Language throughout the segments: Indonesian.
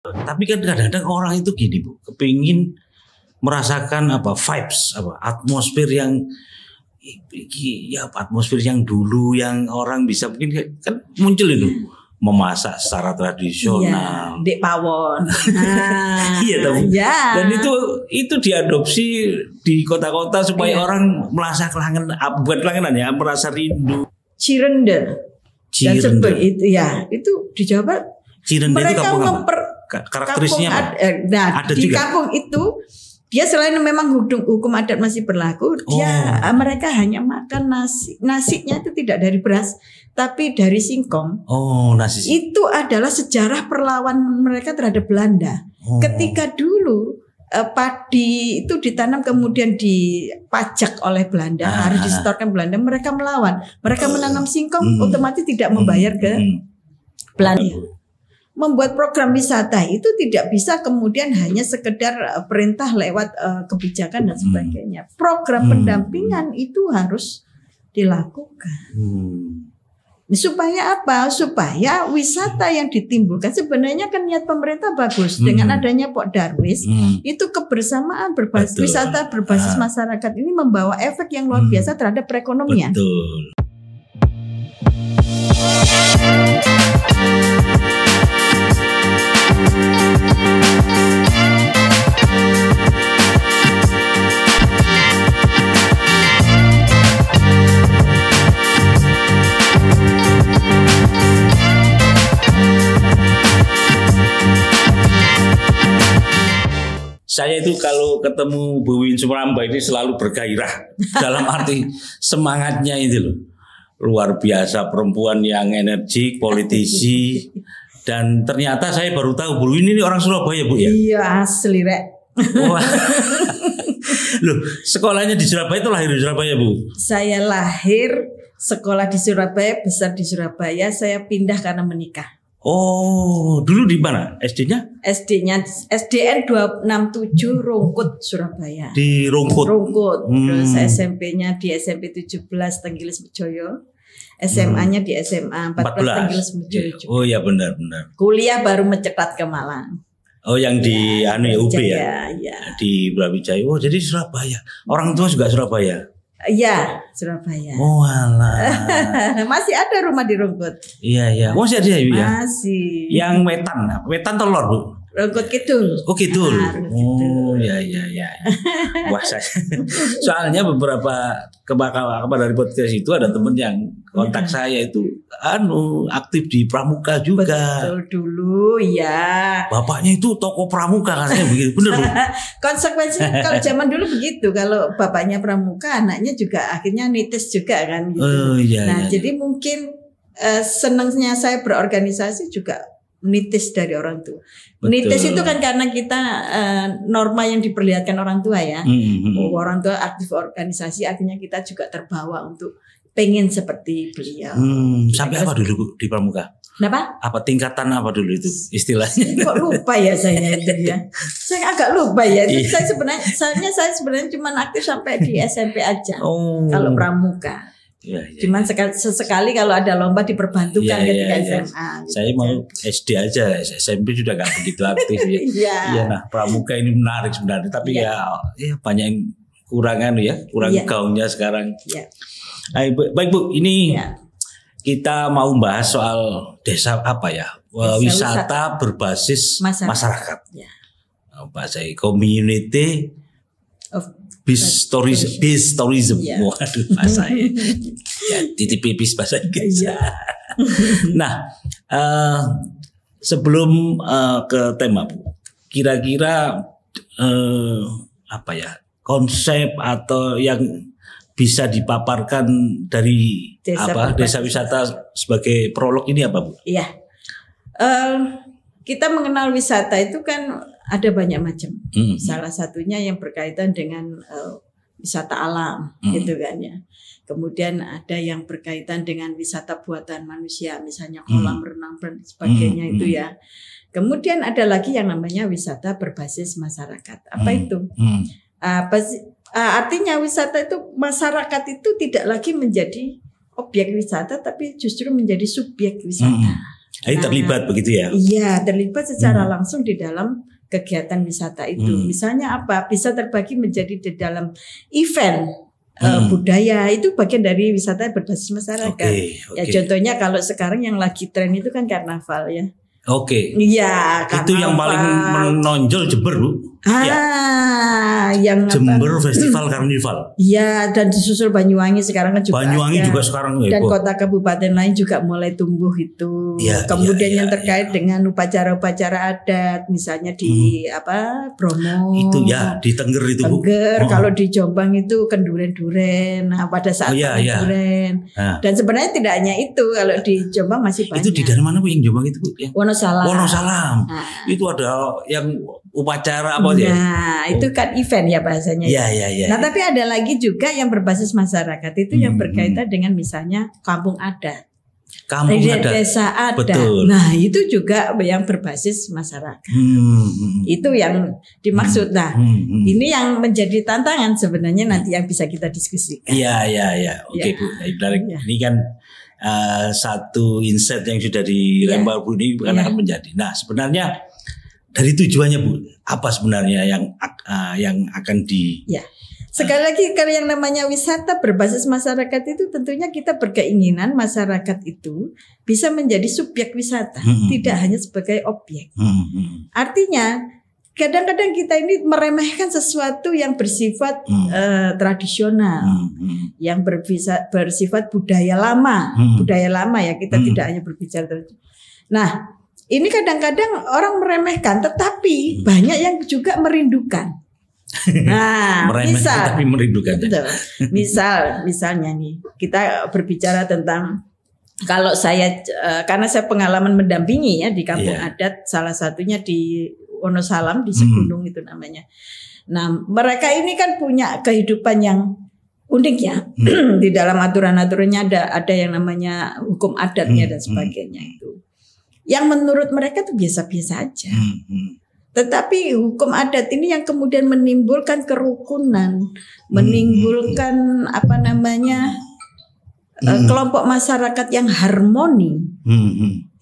Tapi kan kadang-kadang orang itu gini Bu, kepingin merasakan vibes, atmosfer yang atmosfer yang dulu yang orang bisa mungkin kan muncul itu memasak secara tradisional. Iya, Dek Pawon. Iya, dan itu diadopsi di kota-kota supaya orang merasa kangen, bukan kangenan ya, merasa rindu. Cirende. Dan seperti itu ya, itu di Jawa Cirende mereka itu karakteristiknya ada di juga? Kampung itu dia selain memang hukum adat masih berlaku, mereka hanya makan nasinya itu tidak dari beras tapi dari singkong. Nasi. Itu adalah sejarah perlawanan mereka terhadap Belanda. Ketika dulu padi itu ditanam kemudian dipajak oleh Belanda, harus disetorkan Belanda, mereka melawan. Mereka menanam singkong otomatis tidak membayar ke Belanda. Membuat program wisata itu tidak bisa kemudian hanya sekedar perintah lewat kebijakan dan sebagainya. Program pendampingan itu harus dilakukan. Supaya apa? Supaya wisata yang ditimbulkan, sebenarnya kan niat pemerintah bagus. Dengan adanya Pok Darwis, itu kebersamaan berbasis wisata berbasis masyarakat ini membawa efek yang luar biasa terhadap perekonomian. Betul. Saya itu kalau ketemu Bu Wiwin Sumeramba ini selalu bergairah dalam arti semangatnya itu loh. Luar biasa, perempuan yang energik, politisi. Dan ternyata saya baru tahu Bu Wiwin ini orang Surabaya Bu ya? Iya asli rek. Loh, sekolahnya di Surabaya itu lahir di Surabaya Bu? Saya lahir, sekolah di Surabaya, besar di Surabaya. Saya pindah karena menikah. Dulu di mana SD-nya? SD-nya SDN 267 Rungkut Surabaya. Di Rungkut. Terus SMP-nya di SMP 17 Tenggilis Bejoyo. SMA-nya di SMA 14 Tenggilis Bejoyo. Oh ya benar. Kuliah baru mencetat ke Malang. Yang di UB ya? Ya. Di Brawijaya. Jadi Surabaya. Orang tua juga Surabaya. Iya, Surabaya. Alah. Masih ada rumah di Rungkut. Iya. Masih ada ya? Masih. Yang wetan telur Bu? Rungkut Kidul. Kidul. Ya. Wah, soalnya beberapa kabar dari podcast itu ada temen yang kontak saya itu aktif di Pramuka juga. Betul dulu ya. Bapaknya itu toko Pramuka katanya begitu, bener Bu? Konsekuensinya kalau zaman dulu begitu, kalau bapaknya Pramuka, anaknya juga akhirnya nitis juga kan gitu. Jadi mungkin senangnya saya berorganisasi juga nitis dari orang tua. Betul. Nitis itu kan karena kita norma yang diperlihatkan orang tua ya. Orang tua aktif organisasi, akhirnya kita juga terbawa untuk pengen seperti beliau. Sampai apa dulu di Pramuka? Kenapa? Apa tingkatan apa dulu itu istilahnya? Kok lupa ya saya itu ya. Saya agak lupa ya. Saya sebenarnya cuma aktif sampai di SMP aja. Kalau Pramuka. Ya. Cuman sesekali kalau ada lomba diperbantukan ketika SMA. Gitu. Saya mau SD aja, SMP sudah gak begitu aktif ya. Iya, nah Pramuka ini menarik sebenarnya, tapi ya banyak yang kurang gaungnya sekarang. Ya. Baik Bu, ini kita mau bahas soal desa wisata berbasis masyarakat. Ya. Bahasa community Bis tourism. Waduh bahasanya. Titip pipis bahasa Inggris. Nah, sebelum ke tema Bu, kira-kira konsep atau yang bisa dipaparkan dari desa wisata sebagai prolog ini apa Bu? Iya. Kita mengenal wisata itu kan ada banyak macam. Salah satunya yang berkaitan dengan wisata alam, gitu kan ya. Kemudian ada yang berkaitan dengan wisata buatan manusia, misalnya kolam renang dan sebagainya itu ya. Kemudian ada lagi yang namanya wisata berbasis masyarakat. Apa itu? Artinya wisata itu, masyarakat itu tidak lagi menjadi objek wisata, tapi justru menjadi subjek wisata. terlibat begitu ya? Iya, terlibat secara langsung di dalam kegiatan wisata itu. Misalnya apa? Bisa terbagi menjadi di dalam event budaya, itu bagian dari wisata berbasis masyarakat. Ya contohnya kalau sekarang yang lagi tren itu kan karnaval ya. Iya, itu yang paling menonjol Jember, Bu. Yang Jember Festival Karnival. Iya, dan disusul Banyuwangi sekarang kan juga. Banyuwangi juga sekarang dan kota kabupaten lain juga mulai tumbuh itu. Kemudian yang terkait dengan upacara-upacara adat, misalnya di Bromo. Itu ya di Tengger itu, Bu. Tengger, kalau di Jombang itu Kenduren-duren. Nah, pada saat Kenduren. Dan sebenarnya tidak hanya itu, kalau di Jombang masih banyak. Itu di daerah mana, Bu, yang Jombang itu, Bu? Wonosalam. Itu ada yang upacara apa ya? Nah, itu kan event ya bahasanya. Iya. Nah, tapi ada lagi juga yang berbasis masyarakat itu yang berkaitan dengan misalnya kampung adat. Desa adat. Betul. Nah, itu juga yang berbasis masyarakat. Itu yang dimaksud. Nah, ini yang menjadi tantangan sebenarnya nanti yang bisa kita diskusikan. Iya. Oke, Bu. Ini kan satu insight yang sudah dilempar Bu ini akan menjadi. Nah, sebenarnya dari tujuannya, Bu, apa sebenarnya yang akan di? Ya, sekali lagi kalau yang namanya wisata berbasis masyarakat itu tentunya kita berkeinginan masyarakat itu bisa menjadi subjek wisata, tidak hanya sebagai objek. Artinya kadang-kadang kita ini meremehkan sesuatu yang bersifat tradisional, yang bersifat budaya lama ya, kita tidak hanya berbicara. Nah, ini kadang-kadang orang meremehkan, tetapi banyak yang juga merindukan. Nah, tapi merindukan. Betul. Misalnya nih, kita berbicara tentang kalau saya karena saya pengalaman mendampingi ya di kampung adat, salah satunya di Wonosalam di Segunung itu namanya. Nah, mereka ini kan punya kehidupan yang unik ya. Di dalam aturan-aturannya ada yang namanya hukum adatnya dan sebagainya itu. Yang menurut mereka itu biasa-biasa aja. Tetapi hukum adat ini yang kemudian menimbulkan kerukunan, menimbulkan kelompok masyarakat yang harmoni.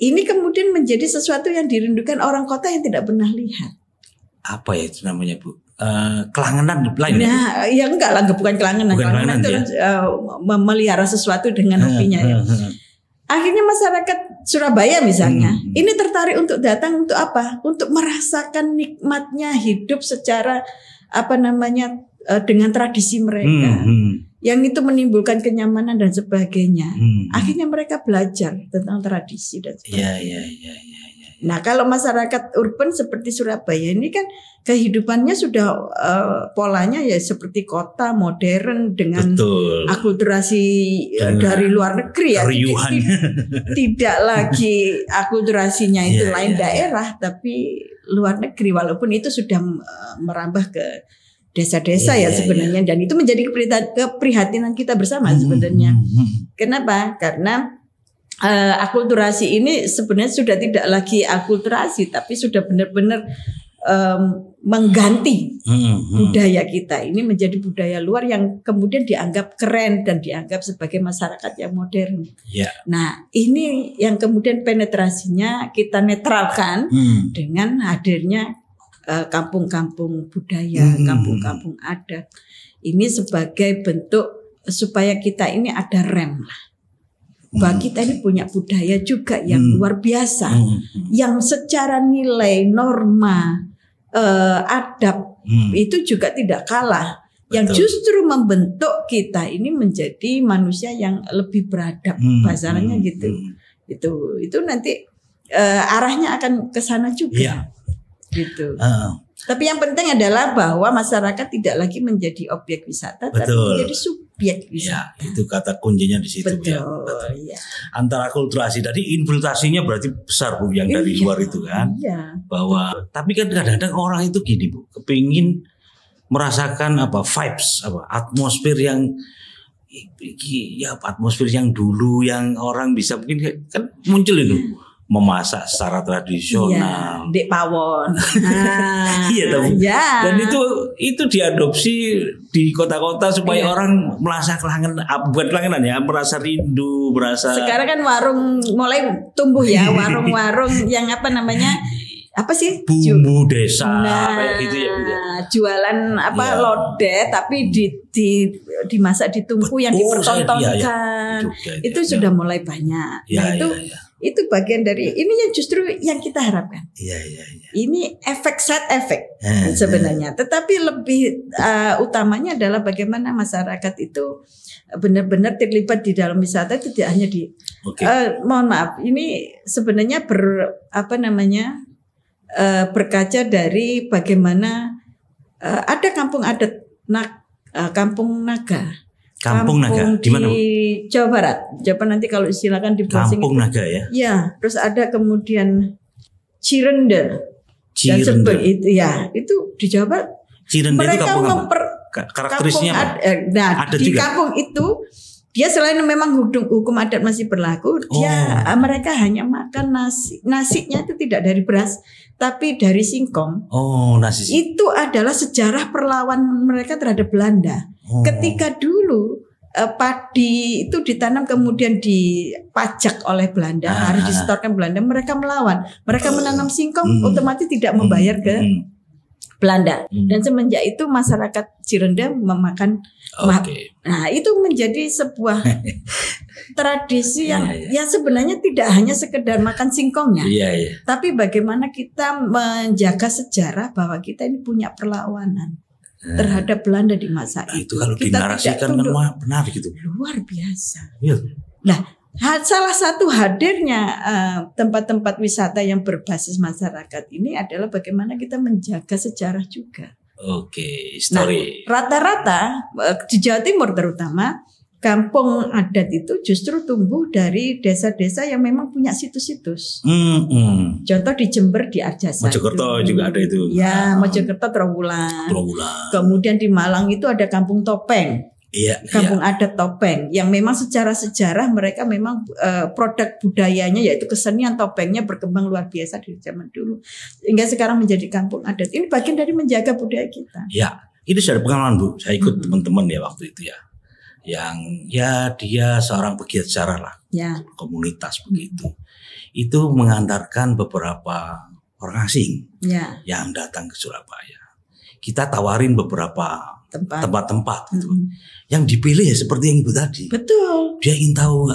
Ini kemudian menjadi sesuatu yang dirindukan orang kota yang tidak pernah lihat. Apa ya itu namanya, Bu? Kelangenan lain. Nah, ya enggak lah, bukan kelangenan. Kelangenan itu memelihara sesuatu dengan hobinya. Akhirnya masyarakat Surabaya misalnya, ini tertarik untuk datang untuk apa? Untuk merasakan nikmatnya hidup secara dengan tradisi mereka. Yang itu menimbulkan kenyamanan dan sebagainya. Akhirnya mereka belajar tentang tradisi dan sebagainya. Nah, kalau masyarakat urban seperti Surabaya ini kan kehidupannya sudah polanya ya seperti kota modern dengan akulturasi dari luar negeri ya. Tidak lagi akulturasinya itu lain daerah tapi luar negeri, walaupun itu sudah merambah ke desa-desa sebenarnya dan itu menjadi keprihatinan kita bersama sebenarnya. Kenapa? Karena akulturasi ini sebenarnya sudah tidak lagi akulturasi tapi sudah benar-benar mengganti budaya kita ini menjadi budaya luar yang kemudian dianggap keren dan dianggap sebagai masyarakat yang modern. Nah, ini yang kemudian penetrasinya kita netralkan dengan hadirnya kampung-kampung budaya, kampung-kampung adat. Ini sebagai bentuk supaya kita ini ada rem lah. Bahwa kita ini punya budaya juga yang luar biasa, yang secara nilai, norma, adab itu juga tidak kalah. Yang justru membentuk kita ini menjadi manusia yang lebih beradab, bahasanya gitu. Itu nanti arahnya akan ke sana juga. Gitu. Tapi yang penting adalah bahwa masyarakat tidak lagi menjadi objek wisata, tapi menjadi subjek wisata. Ya, itu kata kuncinya di situ. Betul. Ya. Antara akulturasi tadi infiltrasinya berarti besar, Bu, yang dari luar itu kan. Bahwa tapi kan kadang-kadang orang itu gini, Bu, kepingin merasakan vibes, atmosfer yang atmosfer yang dulu yang orang bisa mungkin kan muncul itu. memasak secara tradisional. Iya, Dek Pawon. Iya, tapi dan itu diadopsi di kota-kota supaya orang merasa kelangenan, bukan kelangenan ya, merasa rindu, merasa. Sekarang kan warung mulai tumbuh ya, warung-warung yang apa namanya? Apa sih? Bumbu desa kayak gitu ya, jualan lodeh tapi dimasak di tungku yang dipertontonkan. Itu sudah mulai banyak. Itu bagian dari ini yang justru yang kita harapkan. Ini efek side effect sebenarnya. Tetapi lebih utamanya adalah bagaimana masyarakat itu benar-benar terlibat di dalam wisata, tidak hanya di. Mohon maaf, ini sebenarnya berkaca dari bagaimana ada kampung adat Kampung Naga. Kampung Naga di mana? Di Jawa Barat. Nanti kalau silakan di browsing. Kampung Naga ya. Ya, terus ada kemudian Cirende. Dan itu ya, itu di Jawa Barat. Cirende itu kampung apa? Karakteristiknya apa? Ada di juga? Kampung itu dia selain memang hukum adat masih berlaku, mereka hanya makan nasinya itu tidak dari beras, tapi dari singkong. Nasi. Itu adalah sejarah perlawanan mereka terhadap Belanda. Ketika dulu padi itu ditanam kemudian dipajak oleh Belanda, harus disetorkan Belanda, mereka melawan. Mereka menanam singkong, otomatis tidak membayar ke Belanda. Dan semenjak itu masyarakat Cirende memakan. Nah, itu menjadi sebuah tradisi yang ya sebenarnya tidak hanya sekedar makan singkongnya, tapi bagaimana kita menjaga sejarah bahwa kita ini punya perlawanan terhadap Belanda di masa itu. Itu kalau dinarasikan kan benar gitu. Luar biasa. Nah, salah satu hadirnya tempat-tempat wisata yang berbasis masyarakat ini adalah bagaimana kita menjaga sejarah juga. Story. Nah, rata-rata di Jawa Timur terutama kampung adat itu justru tumbuh dari desa-desa yang memang punya situs-situs. Contoh di Jember di Arjasa. Mojokerto juga ada itu. Ya, Mojokerto Trowulan. Kemudian di Malang itu ada Kampung Topeng. Kampung adat Topeng yang memang secara sejarah mereka memang produk budayanya yaitu kesenian topengnya berkembang luar biasa dari zaman dulu hingga sekarang menjadi kampung adat. Ini bagian dari menjaga budaya kita. Ya, itu sudah pengalaman Bu. Saya ikut teman-teman ya waktu itu ya. Yang dia seorang pegiat sejarah lah. Komunitas begitu. Itu mengantarkan beberapa orang asing yang datang ke Surabaya. Kita tawarin beberapa tempat-tempat gitu. Yang dipilih ya seperti yang Ibu tadi. Betul. Dia ingin tahu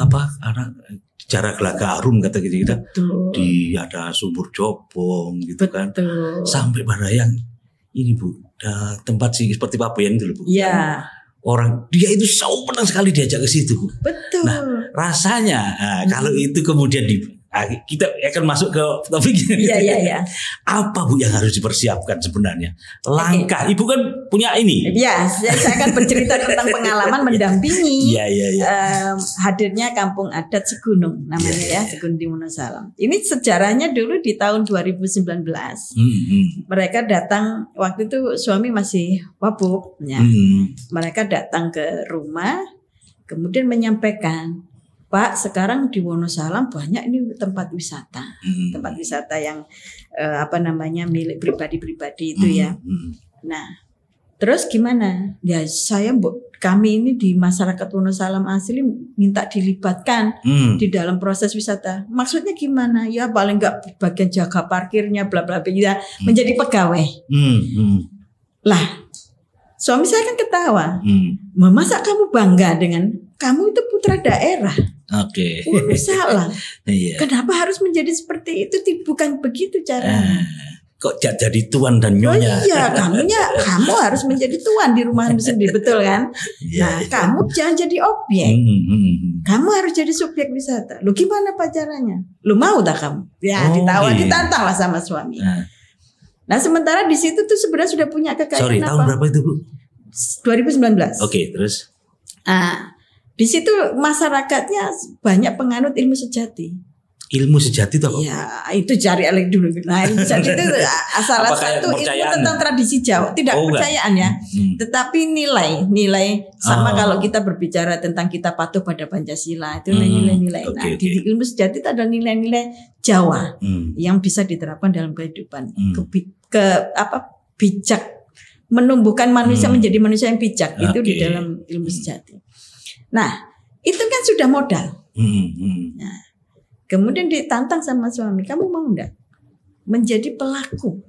cara Gelaga Arum kata kita. Di ada Sumur Jobong gitu kan. Sampai pada yang ini Bu, tempat sih seperti Pabean itu loh Bu. Orang dia itu senang sekali diajak ke situ. Betul. Nah, rasanya kalau itu kemudian kita akan masuk ke topik. Apa Bu yang harus dipersiapkan sebenarnya? Langkah Ibu kan punya ini. Saya akan bercerita tentang pengalaman mendampingi hadirnya kampung adat Segunung namanya Segunung di Wonosalam. Ini sejarahnya dulu di tahun 2019. Mereka datang waktu itu suami masih wabuk. Mereka datang ke rumah kemudian menyampaikan, Pak, sekarang di Wonosalam banyak ini tempat wisata, tempat wisata yang milik pribadi-pribadi itu ya. Nah, terus gimana? Ya kami ini di masyarakat Wonosalam asli minta dilibatkan di dalam proses wisata. Maksudnya gimana? Ya paling nggak bagian jaga parkirnya, bla bla bla, menjadi pegawai. Lah, suami saya kan ketawa. Masa kamu bangga dengan kamu itu putra daerah? Salah. Kenapa harus menjadi seperti itu? Bukan begitu caranya. Kok jadi tuan dan nyonya? Kamu harus menjadi tuan di rumahmu sendiri, betul kan? Kamu jangan jadi objek. Kamu harus jadi subjek wisata. Lu gimana pacarannya? Lu mau tak kamu? Ditantang lah sama suami. Nah, sementara di situ tuh sebenarnya sudah punya kekayaan. Tahun berapa itu Bu? 2019. Terus? Di situ masyarakatnya banyak penganut ilmu sejati. ilmu sejati itu apa? Ya, itu cari alik dulu. Nah, ilmu sejati itu salah satu ilmu tentang tradisi Jawa. Tidak kepercayaan ya, tetapi nilai sama kalau kita berbicara tentang kita patuh pada Pancasila itu nilai-nilai. Nah, di ilmu sejati itu ada nilai-nilai Jawa yang bisa diterapkan dalam kehidupan. Bijak, menumbuhkan manusia menjadi manusia yang bijak itu di dalam ilmu sejati. Nah, itu kan sudah modal. Nah, kemudian ditantang sama suami, kamu mau enggak menjadi pelaku,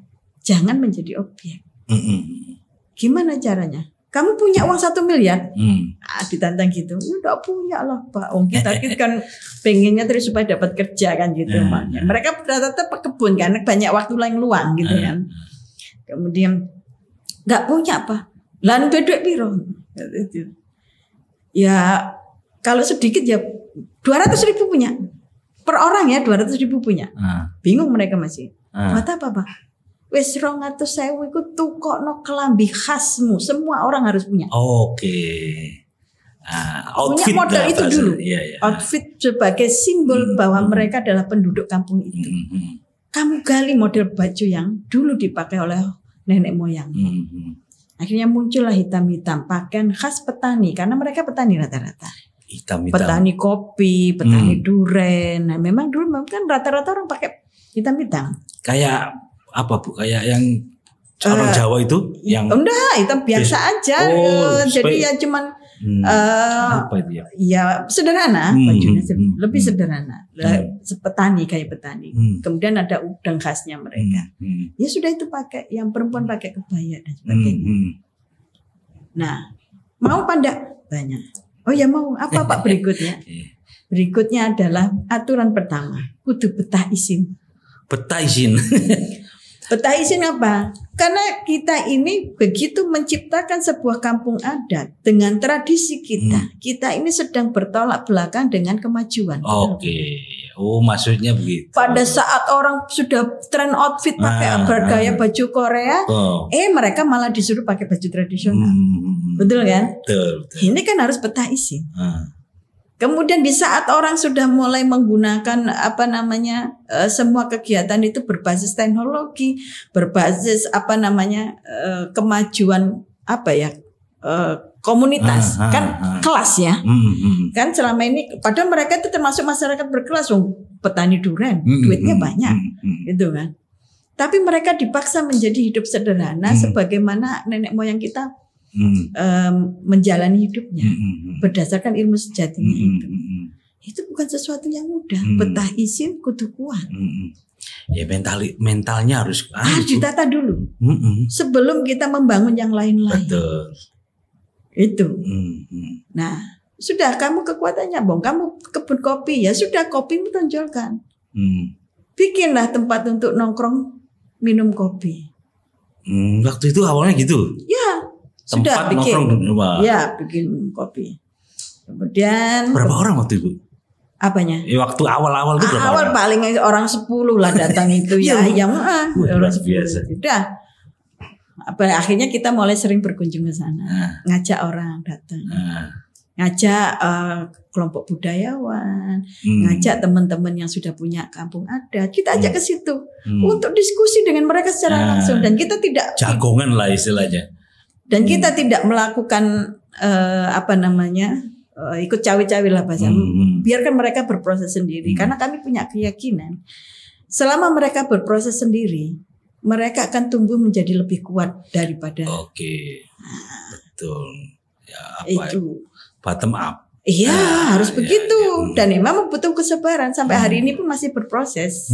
jangan menjadi objek. Gimana caranya? Kamu punya uang 1 miliar? Ditantang gitu. Enggak punya lah Pak. Kita kan pengennya terus supaya dapat kerja kan gitu. Mereka rata-rata pekebun kan, banyak waktu yang luang gitu kan. Kemudian enggak punya apa? Lan duit piro? Ya kalau sedikit ya 200.000 punya. Per orang ya 200.000 punya. Bingung mereka masih. Buat apa Pak? Wes 200.000 iku tukokno kelambi khasmu. Semua orang harus punya. Outfit punya modal itu dulu. Outfit sebagai simbol bahwa mereka adalah penduduk kampung itu. Kamu gali model baju yang dulu dipakai oleh nenek moyang. Akhirnya muncullah hitam-hitam pakaian khas petani karena mereka petani rata-rata. Hitam-hitam. Petani kopi, petani duren. Nah, memang dulu kan rata-rata orang pakai hitam-hitam. Kayak apa Bu? Kayak yang orang Jawa itu yang enggak, hitam biasa aja. Jadi ya cuman apa itu ya? Ya sederhana, bajunya lebih sederhana. Petani kayak petani. Kemudian ada udang khasnya mereka. Ya sudah itu pakai, yang perempuan pakai kebaya dan sebagainya. Nah, mau pandai banyak. Oh ya mau, apa Pak berikutnya? Berikutnya adalah aturan pertama, kudu betah isin. Betah isin. Betah isin apa? Karena kita ini begitu menciptakan sebuah kampung adat dengan tradisi kita. Kita ini sedang bertolak belakang dengan kemajuan. Oh maksudnya begitu. Pada saat orang sudah tren outfit pakai bergaya baju Korea, mereka malah disuruh pakai baju tradisional. Betul kan? Betul. Ini kan harus betah isin. Kemudian di saat orang sudah mulai menggunakan semua kegiatan itu berbasis teknologi, berbasis kemajuan komunitas kelas ya. Kan selama ini padahal mereka itu termasuk masyarakat berkelas, petani durian, duitnya banyak gitu kan. Tapi mereka dipaksa menjadi hidup sederhana sebagaimana nenek moyang kita menjalani hidupnya berdasarkan ilmu sejatinya itu. Itu bukan sesuatu yang mudah. Betah isin kudu kuat. Ya mentalnya harus ditata dulu sebelum kita membangun yang lain-lain. Betul. Itu. Nah, sudah kamu kekuatannya, kamu kebun kopi ya sudah kopimu tonjolkan. Bikinlah tempat untuk nongkrong minum kopi. Waktu itu awalnya gitu. Ya. Tempat sudah bikin. Ya, bikin kopi. Kemudian berapa orang waktu itu? Apanya? Waktu awal-awal itu berapa orang? Paling orang 10 lah datang itu ya. Orang 10. Biasa. Sudah. Akhirnya kita mulai sering berkunjung ke sana, ngajak orang datang, ngajak kelompok budayawan, ngajak teman-teman yang sudah punya kampung adat, kita ajak ke situ untuk diskusi dengan mereka secara langsung, dan kita tidak jagongan lah istilahnya, dan kita tidak melakukan ikut cawe-cawe lah bahasa, biarkan mereka berproses sendiri, karena kami punya keyakinan selama mereka berproses sendiri, mereka akan tumbuh menjadi lebih kuat daripada. Betul. Ya, itu bottom up. Iya, harus begitu. Dan memang butuh kesabaran. Sampai hari ini pun masih berproses.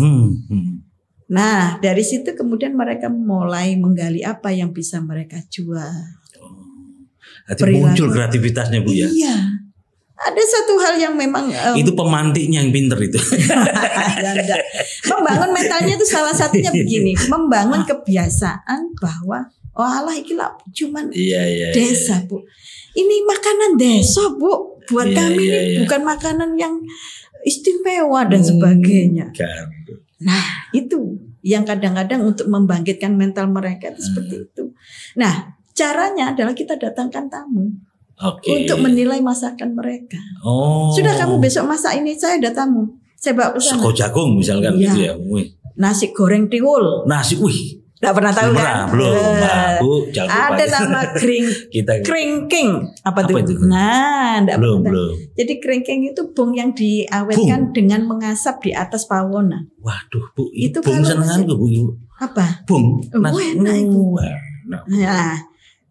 Nah, dari situ kemudian mereka mulai menggali apa yang bisa mereka jual. Jadi muncul kreativitasnya Bu ya. Iya. Ada satu hal yang memang itu pemantiknya yang pinter itu. Membangun mentalnya itu salah satunya begini, membangun kebiasaan bahwa ikilah cuman desa Bu. Ini makanan desa Bu, buat kami ini bukan makanan yang istimewa dan sebagainya. Nah itu yang kadang-kadang untuk membangkitkan mental mereka itu seperti itu. Nah caranya adalah kita datangkan tamu. Untuk menilai masakan mereka. Sudah kamu besok masak ini, saya ada tamu. Saya bawa ke sana. Sego jagung misalkan Iya. gitu ya. Wih. Nasi goreng tiwul. Nasi, wih. Nggak pernah tahu kan? Belum. Nah, Bu, jangan lupa. Ada nama Kita kringking. Apa Apa itu? itu? Nah, enggak belum, pernah. belum. Jadi kringking itu bung yang diawetkan dengan mengasap di atas pawona. Waduh, Bu, Itu bung kalau senengan Bu. Apa? Bung. Enak itu. Nah, Nah,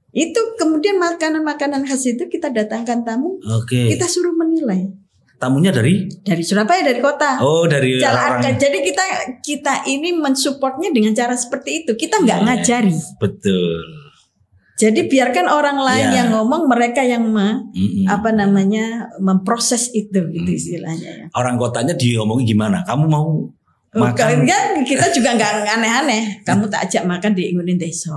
itu kemudian makanan-makanan khas itu kita datangkan tamu, oke. kita suruh menilai. Tamunya dari Surabaya, dari kota. Oh, dari orang. Jadi kita ini mensupportnya dengan cara seperti itu. Kita nggak ngajari. Betul. Jadi biarkan orang lain yang ngomong, mereka yang memproses itu, gitu istilahnya. Ya. Orang kotanya diomongin gimana? Kamu mau makan? Kan kita juga nggak aneh-aneh. Kamu tak ajak makan di Ingunin Deso.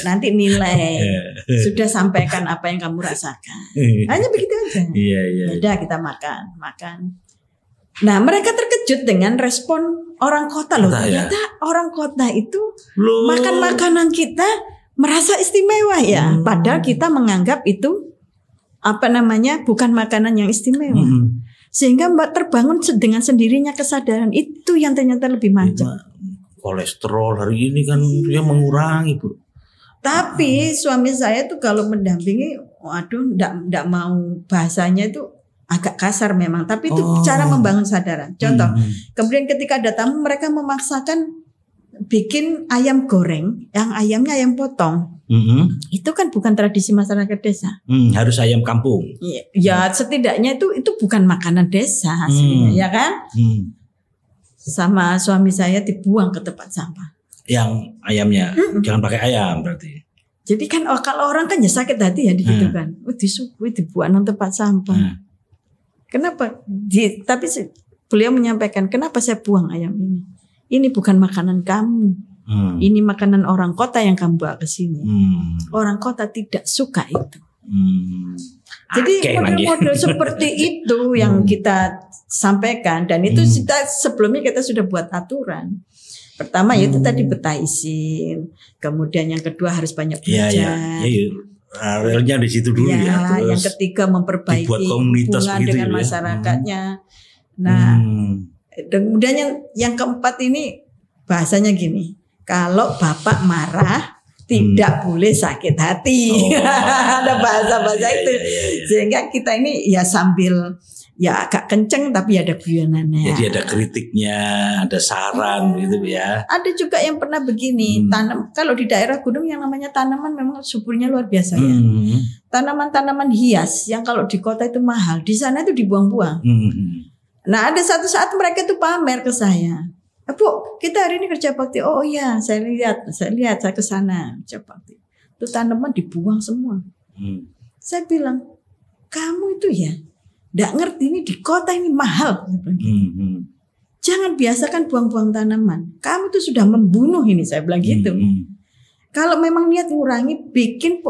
Nanti nilai. Sudah sampaikan apa yang kamu rasakan. Hanya begitu aja. Iya. Udah kita makan. Nah, mereka terkejut dengan respon orang kota loh. Ternyata orang kota itu makan makanan kita merasa istimewa ya. Padahal kita menganggap itu bukan makanan yang istimewa. Sehingga terbangun dengan sendirinya kesadaran itu yang ternyata lebih macam. Kolesterol hari ini kan dia mengurangi, Bu. Tapi suami saya tuh kalau mendampingi, waduh, enggak mau, bahasanya itu agak kasar memang. Tapi itu cara membangun kesadaran. Contoh, kemudian ketika ada tamu, mereka memaksakan bikin ayam goreng, yang ayamnya ayam potong. Itu kan bukan tradisi masyarakat desa. Harus ayam kampung. Ya setidaknya itu bukan makanan desa hasilnya, ya kan? Sama suami saya dibuang ke tempat sampah. Yang ayamnya jangan pakai ayam berarti. Jadi kan kalau orang kan ya sakit hati ya gitu kan. Dibuang ke tempat sampah. Kenapa? Tapi beliau menyampaikan, kenapa saya buang ayam ini? Ini bukan makanan kamu. Ini makanan orang kota yang kamu bawa ke sini. Orang kota tidak suka itu. Jadi model-model seperti itu yang kita sampaikan, dan itu sebelumnya kita sudah buat aturan. Pertama itu tadi betah izin, kemudian yang kedua harus banyak belajar. Realnya di situ dulu ya. Yang ketiga memperbaiki hubungan dengan masyarakatnya. Nah, kemudian yang keempat ini bahasanya gini. Kalau bapak marah tidak boleh sakit hati. Ada bahasa-bahasa itu. Sehingga kita ini ya sambil ya agak kenceng tapi ada guyonannya. Jadi ada kritiknya, ada saran gitu ya. Ada juga yang pernah begini, kalau di daerah gunung yang namanya tanaman memang suburnya luar biasa ya. Tanaman-tanaman hias yang kalau di kota itu mahal, di sana itu dibuang-buang. Nah, ada satu saat mereka itu pamer ke saya. Bu, kita hari ini kerja bakti. Oh iya, saya lihat saya ke sana kerja bakti. Itu tanaman dibuang semua. Saya bilang, kamu itu ya nggak ngerti, ini di kota ini mahal. Jangan biasakan buang-buang tanaman. Kamu tuh sudah membunuh ini, saya bilang gitu. Kalau memang niat ngurangi, bikin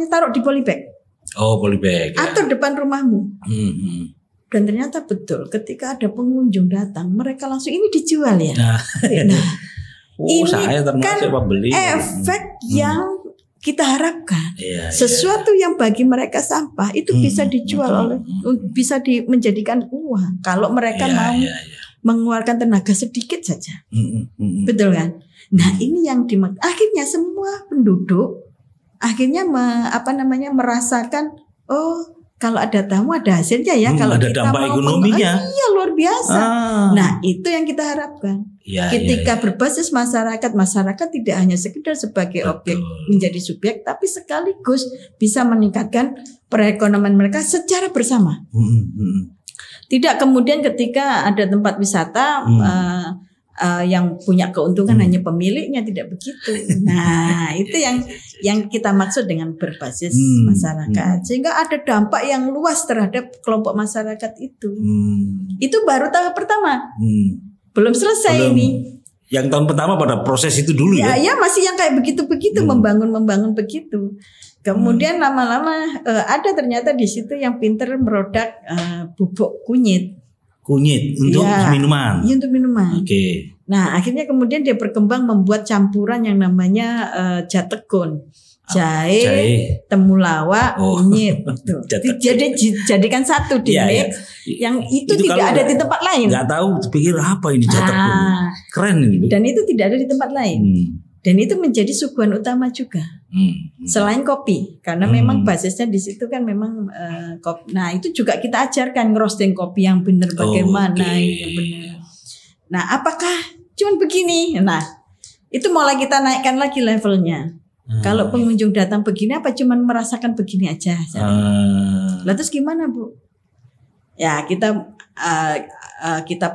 taruh di polybag. Oh, polybag. Atau depan rumahmu. Dan ternyata betul, ketika ada pengunjung datang, mereka langsung ini dijual ya. Nah, ini saya kan pembeli. Efek yang kita harapkan. Sesuatu yang bagi mereka sampah itu bisa dijual bisa menjadikan uang. Kalau mereka mau mengeluarkan tenaga sedikit saja. Betul kan? Nah, ini yang akhirnya semua penduduk akhirnya merasakan, kalau ada tamu ada hasilnya ya. Kalau ada kita dampak mau ekonominya. Iya, luar biasa. Nah, itu yang kita harapkan. Ketika berbasis masyarakat tidak hanya sekedar sebagai objek menjadi subjek, tapi sekaligus bisa meningkatkan perekonomian mereka secara bersama. Tidak kemudian ketika ada tempat wisata yang punya keuntungan hanya pemiliknya, tidak begitu. Nah, itu yang kita maksud dengan berbasis masyarakat, sehingga ada dampak yang luas terhadap kelompok masyarakat itu. Itu baru tahap pertama. Belum selesai ini. Yang tahun pertama pada proses itu dulu ya. Ya masih yang kayak begitu-begitu, membangun begitu. Kemudian lama-lama ada ternyata di situ yang pinter merodak bubuk kunyit. Untuk minuman. Iya, untuk minuman. Nah, akhirnya kemudian dia berkembang membuat campuran yang namanya jategon. jahe, temulawak, kunyit. Jadi jadikan satu di mix. Yang itu tidak ada di tempat lain. Nggak tahu, pikir apa ini jatah kunyit. Keren ini. Dan itu tidak ada di tempat lain. Dan itu menjadi suguhan utama juga. Selain kopi, karena memang basisnya di situ kan memang kopi. Nah, itu juga kita ajarkan ngerosting kopi yang benar bagaimana itu benar. Nah, apakah cuman begini? Nah, itu mulai kita naikkan lagi levelnya. Kalau pengunjung datang begini, apa cuman merasakan begini aja? Lah terus gimana, Bu? Ya, kita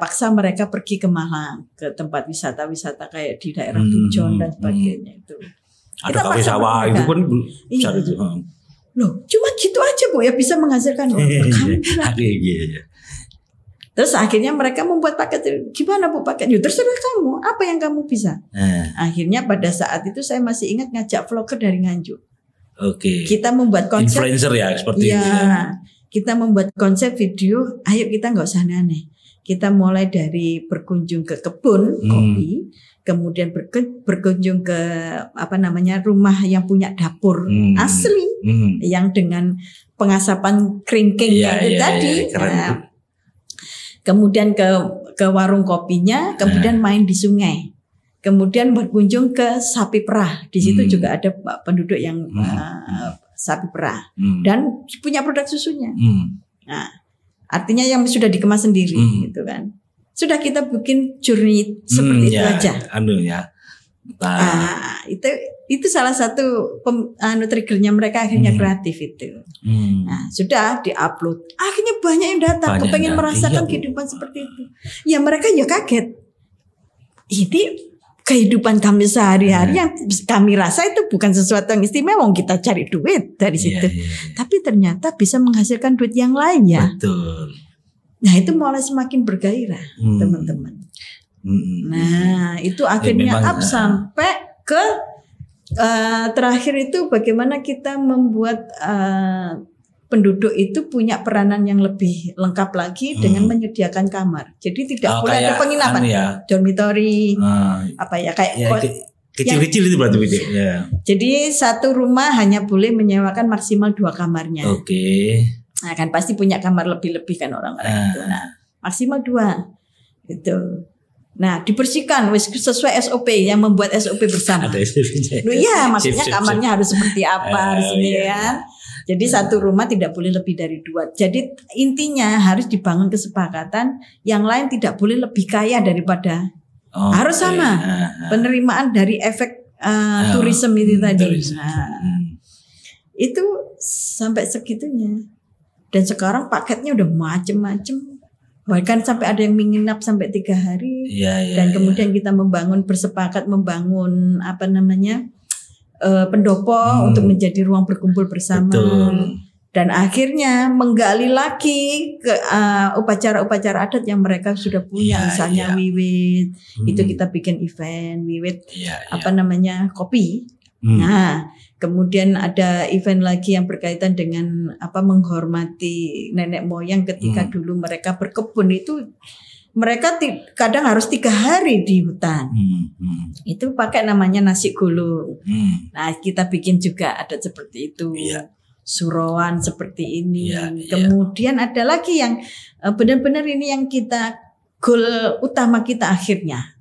paksa mereka pergi ke Malang, ke tempat wisata-wisata kayak di daerah Pujon dan sebagainya itu. Ada kafe sawah itu pun iya. Itu. Loh, cuma gitu aja Bu ya bisa menghasilkan uang. Terus akhirnya mereka membuat paket. Gimana Bu paketnya? Terserah kamu, apa yang kamu bisa. Akhirnya pada saat itu saya masih ingat ngajak vlogger dari Nganjuk. Oke. Kita membuat konsep influencer ya seperti itu ya. Kita membuat konsep video, ayo kita nggak usah aneh. Kita mulai dari berkunjung ke kebun kopi, kemudian berkunjung ke rumah yang punya dapur asli, yang dengan pengasapan keringkingnya itu tadi. Nah, kemudian ke warung kopinya, kemudian main di sungai, kemudian berkunjung ke sapi perah. Di situ juga ada penduduk yang sapi perah dan punya produk susunya. Nah, artinya yang sudah dikemas sendiri, gitu kan. Sudah kita bikin journey seperti itu aja. Itu salah satu triggernya mereka akhirnya kreatif itu. Nah, sudah diupload. Akhirnya banyak yang datang, kepengen merasakan kehidupan seperti itu. Ya mereka ya kaget. Ini kehidupan kami sehari-hari yang kami rasa itu bukan sesuatu yang istimewa, kita cari duit dari situ. Tapi ternyata bisa menghasilkan duit yang lain ya. Betul. Nah itu mulai semakin bergairah teman-teman. Nah itu akhirnya up sampai ke terakhir itu bagaimana kita membuat penduduk itu punya peranan yang lebih lengkap lagi dengan menyediakan kamar. Jadi tidak boleh ada penginapan, dormitory, kecil-kecil itu berarti ya. Jadi satu rumah hanya boleh menyewakan maksimal 2 kamarnya. Oke. Nah kan pasti punya kamar lebih-lebih kan orang-orang itu. Nah maksimal 2 gitu. Nah dibersihkan sesuai SOP yang membuat SOP bersama. Ada SOP-nya. Iya maksudnya kamarnya harus seperti apa harus ini kan. Jadi satu rumah tidak boleh lebih dari 2. Jadi intinya harus dibangun kesepakatan. Yang lain tidak boleh lebih kaya daripada. Harus sama. Penerimaan dari efek tourism itu tadi. Itu sampai segitunya. Dan sekarang paketnya udah macem-macem. Bahkan sampai ada yang menginap sampai 3 hari. Dan kemudian kita bersepakat membangun pendopo untuk menjadi ruang berkumpul bersama. Betul. Dan akhirnya menggali lagi ke upacara-upacara adat yang mereka sudah punya, misalnya wiwit, itu kita bikin event wiwit kopi. Nah, kemudian ada event lagi yang berkaitan dengan menghormati nenek moyang ketika dulu mereka berkebun itu. Mereka kadang harus 3 hari di hutan. Itu pakai namanya nasi gulung. Nah kita bikin juga ada seperti itu. Surowan seperti ini. Kemudian ada lagi yang benar-benar ini yang kita goal utama kita akhirnya.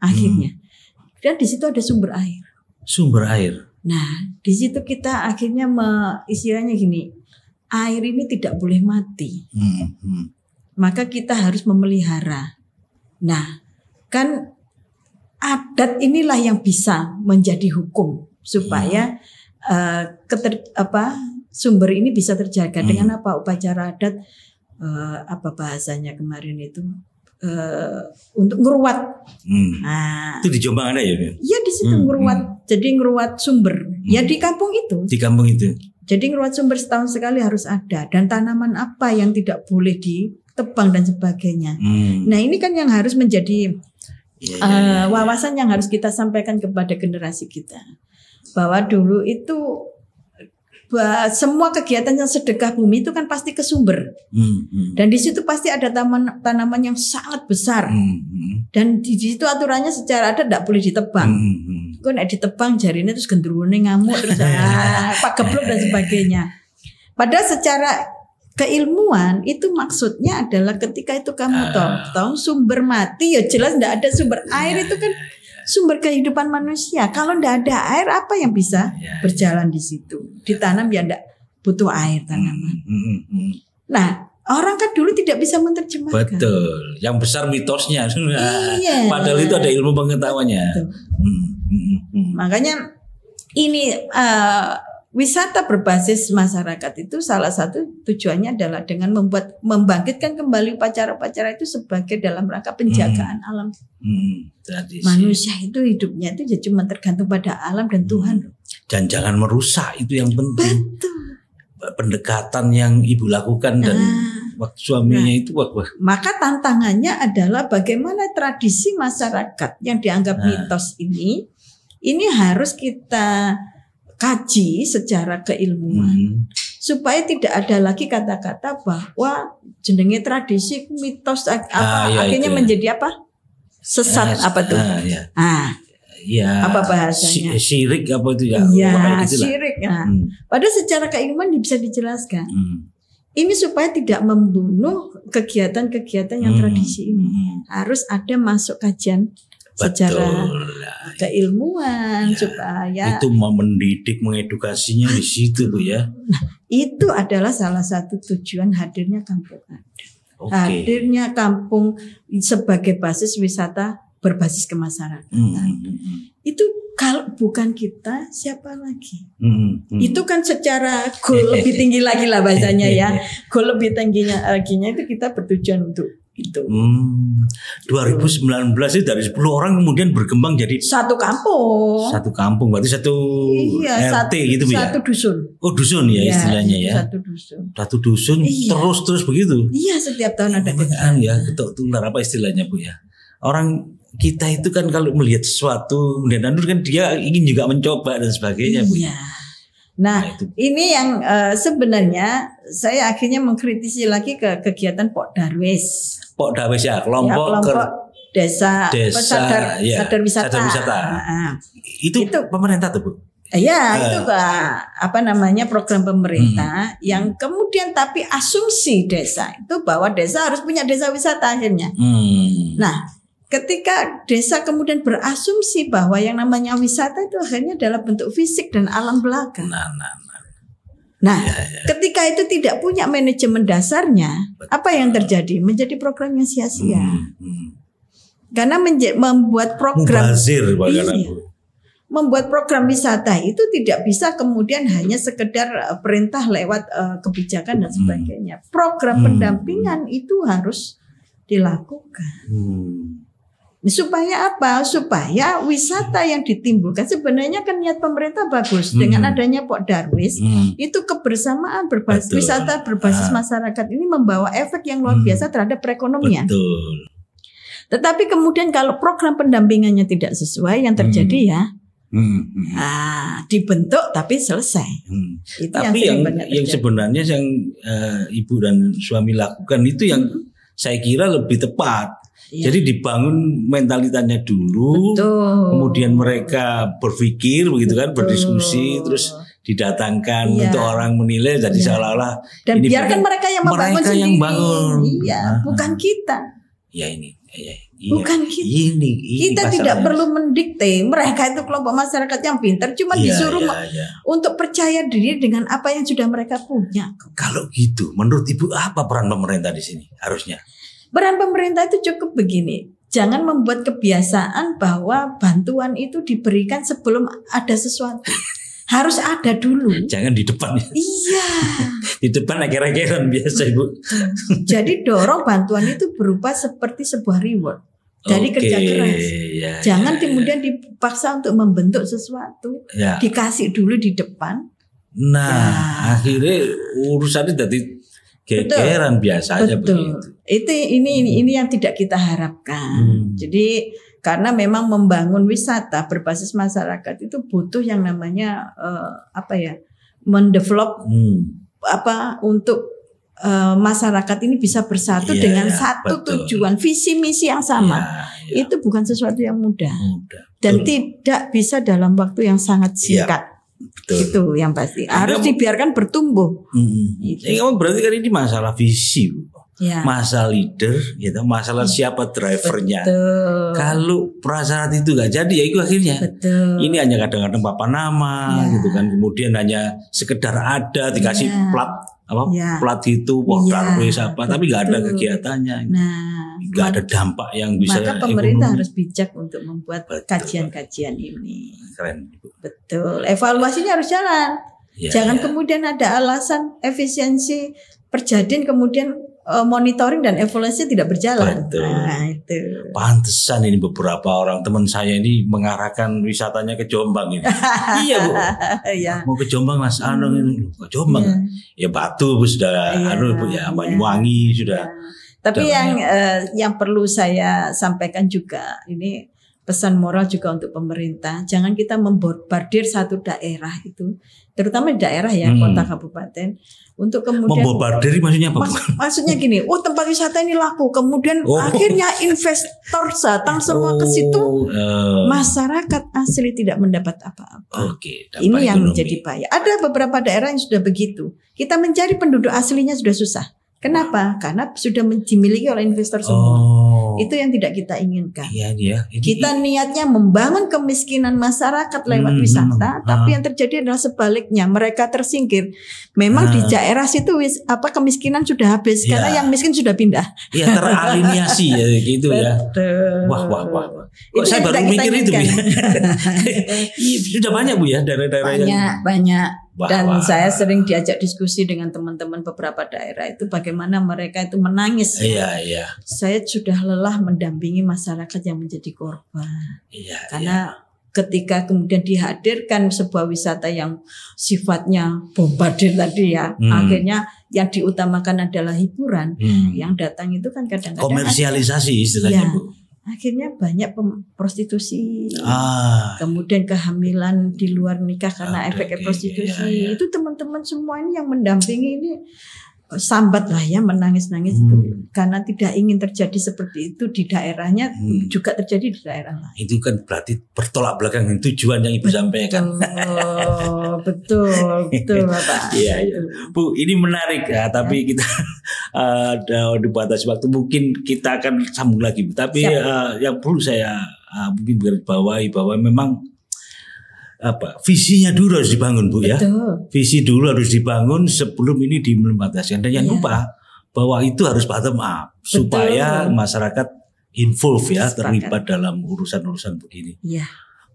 Dan di situ ada sumber air. Sumber air. Nah di situ kita akhirnya istilahnya gini, air ini tidak boleh mati. Maka kita harus memelihara. Nah, kan adat inilah yang bisa menjadi hukum supaya sumber ini bisa terjaga dengan apa upacara adat bahasanya kemarin itu untuk ngeruat. Nah, itu di Jombang ada ya? Iya di situ ngeruat. Jadi ngeruat sumber. Ya di kampung itu. Di kampung itu. Jadi ngeruat sumber setahun sekali harus ada dan tanaman apa yang tidak boleh ditebang dan sebagainya. Nah ini kan yang harus menjadi wawasan yang harus kita sampaikan kepada generasi kita. Bahwa dulu itu semua kegiatan yang sedekah bumi itu kan pasti ke sumber. Dan di situ pasti ada tanaman yang sangat besar. Dan di situ aturannya secara adat tidak boleh ditebang. Kok nek ditebang jarine terus gendruwone ngamuk terus Pak geblok dan sebagainya. Padahal secara keilmuan itu maksudnya adalah ketika itu kamu tahu sumber mati ya jelas tidak ada sumber air itu kan sumber kehidupan manusia. Kalau tidak ada air apa yang bisa berjalan di situ? Ditanam ya tidak butuh air tanaman. Nah orang kan dulu tidak bisa menerjemahkan. Betul. Yang besar mitosnya. Padahal itu ada ilmu pengetahuannya. Makanya ini wisata berbasis masyarakat itu salah satu tujuannya adalah dengan membangkitkan kembali upacara-upacara itu sebagai dalam rangka penjagaan alam. Manusia itu hidupnya itu cuma tergantung pada alam dan Tuhan. Dan jangan merusak, itu yang penting. Betul. Pendekatan yang ibu lakukan dan waktu suaminya itu maka tantangannya adalah bagaimana tradisi masyarakat yang dianggap mitos ini harus kita kaji secara keilmuan supaya tidak ada lagi kata-kata bahwa jenenge tradisi mitos akhirnya menjadi apa sesat apa tuh apa bahasanya syirik apa itu ya syirik. Padahal secara keilmuan bisa dijelaskan ini supaya tidak membunuh kegiatan-kegiatan yang tradisi ini harus ada masuk kajian secara keilmuan supaya itu mendidik mengedukasinya di situ Bu ya. Nah, itu adalah salah satu tujuan hadirnya kampung adat. Hadirnya kampung sebagai basis wisata berbasis kemasyarakatan. Itu kalau bukan kita siapa lagi? Itu kan secara goal lebih tinggi lagi lah bahasanya ya. Goal lebih tingginya laginya itu kita bertujuan untuk itu. 2019 itu dari 10 orang kemudian berkembang jadi satu kampung. Satu kampung berarti satu RT gitu Bu ya. Satu dusun. Oh dusun ya istilahnya ya. Satu dusun terus begitu. Iya setiap tahun ada ya ketok tular apa istilahnya Bu ya. Orang kita itu kan kalau melihat sesuatu kemudian kan dia ingin juga mencoba dan sebagainya Bu. Iya. Nah ini yang sebenarnya saya akhirnya mengkritisi lagi ke kegiatan Pok Darwis. Pok Darwis ya kelompok desa sadar wisata. Itu pemerintah tuh Bu. Ya itu program pemerintah yang kemudian tapi asumsi desa itu bahwa desa harus punya desa wisata akhirnya. Nah ketika desa kemudian berasumsi bahwa yang namanya wisata itu akhirnya adalah bentuk fisik dan alam belaka. Nah, ketika itu tidak punya manajemen dasarnya, apa yang terjadi? Menjadi program yang sia-sia. Karena membuat program membuat program wisata itu tidak bisa kemudian hanya sekedar perintah lewat kebijakan dan sebagainya. Program pendampingan itu harus dilakukan. Supaya apa? Supaya wisata yang ditimbulkan sebenarnya kan niat pemerintah bagus dengan adanya Pok Darwis itu kebersamaan berbasis wisata berbasis masyarakat ini membawa efek yang luar biasa terhadap perekonomian. Tetapi kemudian kalau program pendampingannya tidak sesuai yang terjadi dibentuk tapi selesai. Tapi yang sebenarnya yang ibu dan suami lakukan itu yang saya kira lebih tepat. Jadi dibangun mentalitasnya dulu, kemudian mereka berpikir begitu kan, berdiskusi, terus didatangkan untuk orang menilai, jadi seolah-olah dan biarkan mereka yang membangun sendiri. Bukan kita. Bukan kita. Kita tidak perlu mendikte. Mereka itu kelompok masyarakat yang pintar, cuma disuruh untuk percaya diri dengan apa yang sudah mereka punya. Kalau gitu, menurut Ibu apa peran pemerintah di sini harusnya? Peran pemerintah itu cukup begini. Jangan membuat kebiasaan bahwa bantuan itu diberikan sebelum ada sesuatu. Harus ada dulu. Jangan di depan. Iya. Di depan akhir-akhiran biasa Ibu. Jadi dorong bantuan itu berupa seperti sebuah reward dari kerja keras. Jangan kemudian dipaksa untuk membentuk sesuatu. Dikasih dulu di depan. Akhirnya urusannya jadi gegeran biasa aja begitu. Ini yang tidak kita harapkan. Jadi karena memang membangun wisata berbasis masyarakat itu butuh yang namanya mendevelop untuk masyarakat ini bisa bersatu dengan satu tujuan, visi misi yang sama. Itu bukan sesuatu yang mudah. Dan tidak bisa dalam waktu yang sangat singkat. Itu yang pasti. Harus dibiarkan bertumbuh. Kamu berarti kan ini masalah visi, masalah leader, gitu, masalah siapa drivernya. Kalau prasyarat itu gak jadi, ya itu akhirnya. Ini hanya kadang-kadang papan nama, gitu kan. Kemudian hanya sekedar ada dikasih plat plat itu, apa, tapi nggak ada kegiatannya, nggak ada dampak yang bisa. Maka pemerintah harus bijak untuk membuat kajian-kajian ini. Keren. Betul. Evaluasinya harus jalan. Jangan kemudian ada alasan efisiensi Perjadin kemudian monitoring dan evaluasi tidak berjalan. Betul. Nah, itu. Pantesan ini beberapa orang teman saya ini mengarahkan wisatanya ke Jombang ini. Iya Bu. Mau ke Jombang Mas, ke Jombang. Ya Batu Bu sudah, Bu ya, Banyuwangi sudah. Tapi yang perlu saya sampaikan juga ini pesan moral juga untuk pemerintah. Jangan kita membombardir satu daerah itu, terutama di daerah kota kabupaten, untuk kemudian membombardir maksudnya apa? Maksudnya gini, tempat wisata ini laku, kemudian akhirnya investor datang semua ke situ, masyarakat asli tidak mendapat apa-apa. Ini yang menjadi bahaya. Ada beberapa daerah yang sudah begitu. Kita mencari penduduk aslinya sudah susah. Kenapa? Karena sudah dimiliki oleh investor semua. Itu yang tidak kita inginkan. Kita niatnya membangun kemiskinan masyarakat lewat wisata, tapi yang terjadi adalah sebaliknya. Mereka tersingkir. Memang di daerah situ kemiskinan sudah habis karena yang miskin sudah pindah. Iya, teraliniasi ya gitu ya. Wah. Kok saya baru mikir itu ya. Sudah banyak Bu ya daerah-daerah yang banyak. Dan saya sering diajak diskusi dengan teman-teman beberapa daerah itu bagaimana mereka itu menangis. Saya sudah lelah mendampingi masyarakat yang menjadi korban. Karena ketika kemudian dihadirkan sebuah wisata yang sifatnya bombardir tadi akhirnya yang diutamakan adalah hiburan. Yang datang itu kan kadang-kadang komersialisasi istilahnya Bu. Akhirnya banyak prostitusi, kemudian kehamilan di luar nikah karena efek prostitusi. Itu teman-teman semua ini yang mendampingi ini sambat lah ya, menangis-nangis itu karena tidak ingin terjadi seperti itu di daerahnya, juga terjadi di daerah lain. Itu kan berarti bertolak belakang dengan tujuan yang Ibu sampaikan. Betul Bapak. Bu, ini menarik ya, tapi kita ada dibatasi waktu, mungkin kita akan sambung lagi. Tapi yang perlu saya mungkin garisbawahi bahwa memang visinya dulu harus dibangun Bu. Visi dulu harus dibangun sebelum ini diimplementasikan, dan jangan lupa bahwa itu harus bottom up supaya masyarakat involve terlibat dalam urusan-urusan begini.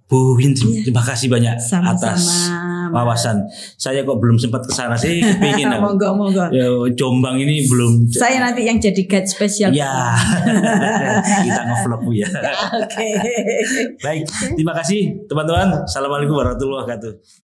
Bu Win, terima kasih banyak atas wawasan. Saya kok belum sempat ke sana sih, kepingin monggo. Jombang ini belum. Saya nanti yang jadi guide spesial. Kita nge-vlog Bu ya. Baik, terima kasih teman-teman. Assalamualaikum warahmatullahi wabarakatuh.